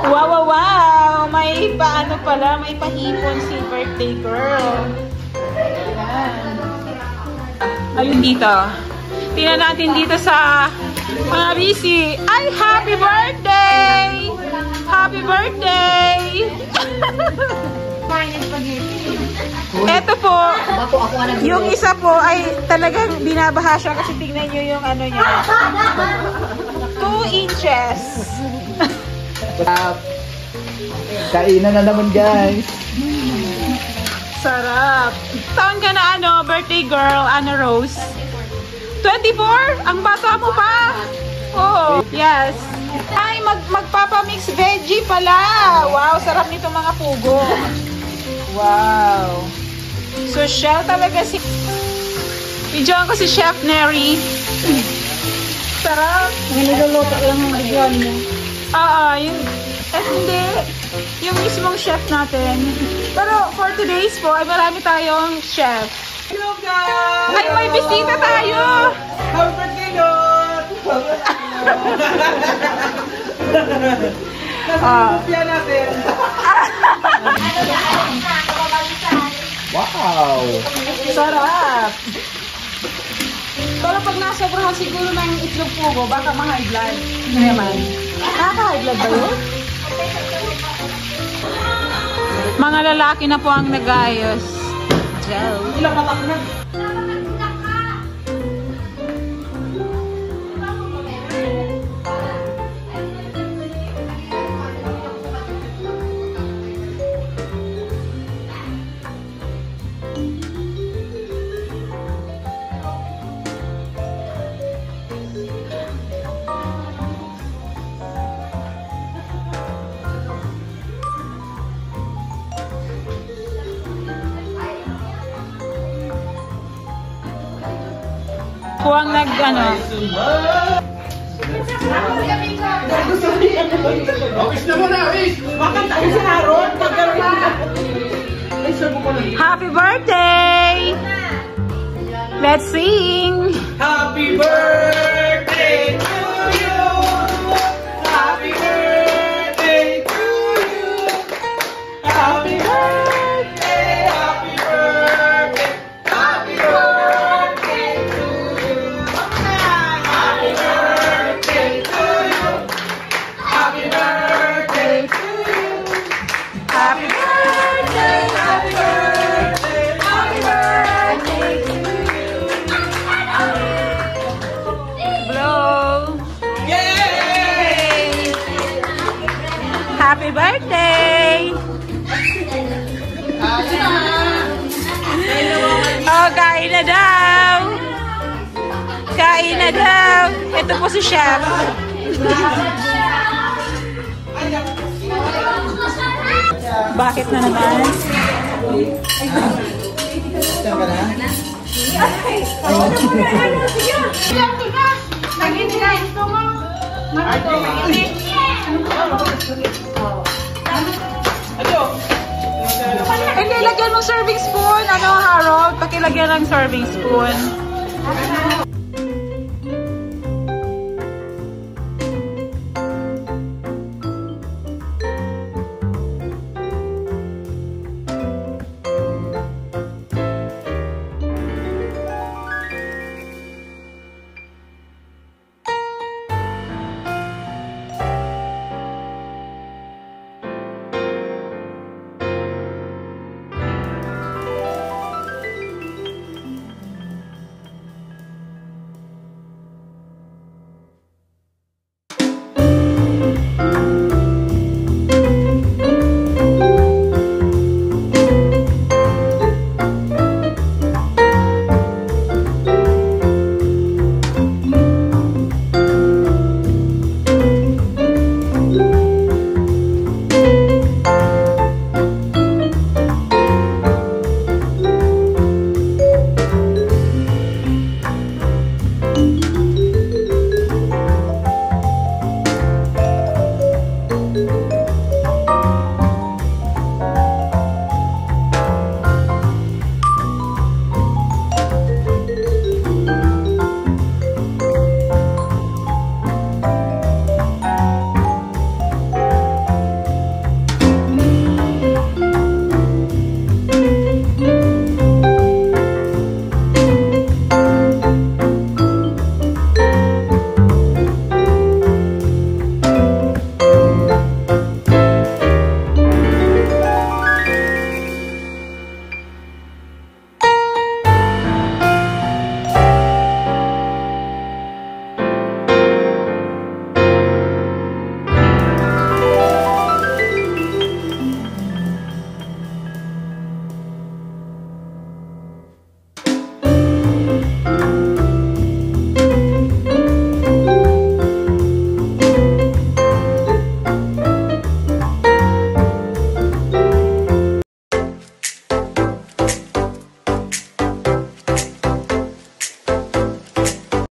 Wow, wow, wow! May paano pala, may pahipon si birthday girl. Ayan. Ayun dito. Tingnan natin dito sa mga busy. Ay, happy birthday! Happy birthday! Eto po, yung isa po ay talagang binabaha siya kasi tingnan nyo yung ano niya. 2 inches. Kainan na naman, guys. Sarap. Taon ka na ano, birthday girl, ano, Rose? 24? Ang bata mo pa? Oh, yes. Ay, magpapamix veggie pala. Wow, sarap nito mga pugo. Wow. Social talaga si... Videoan ko si Chef Neri. Sarap. Niluluto lang ang videoan mo. Yun. Hindi. Yung mismong chef natin. Pero for today's po, ay marami tayong chef. Hello, guys! Ay, may bisita tayo! Happy birthday, Lord! Yan natin. Wow! Sarap! Pero pag nasobrahan siguro ng itlog pugo, baka ma-high blood. Hindi naman. Nakaka-high blood ba yun? Mga lalaki na po ang nag-ayos. Joe. Ilang patak na? Kuwang nag-ano. Wish na mo na, wish! Bakit tayo sa Haron? Happy birthday! Let's sing! Happy birthday to you! Happy birthday to you! Happy birthday! Happy birthday! Happy birthday to you! Happy birthday to you! Happy birthday to you! Happy birthday! Happy birthday! Happy birthday to you! Blow! Yay! Happy birthday! Oh, kain na daw! Kain na daw! Ito po si Chef. Bakit na naman? Hindi, lagyan mong serving spoon. Ano, Harold? Pakilagyan ng serving spoon.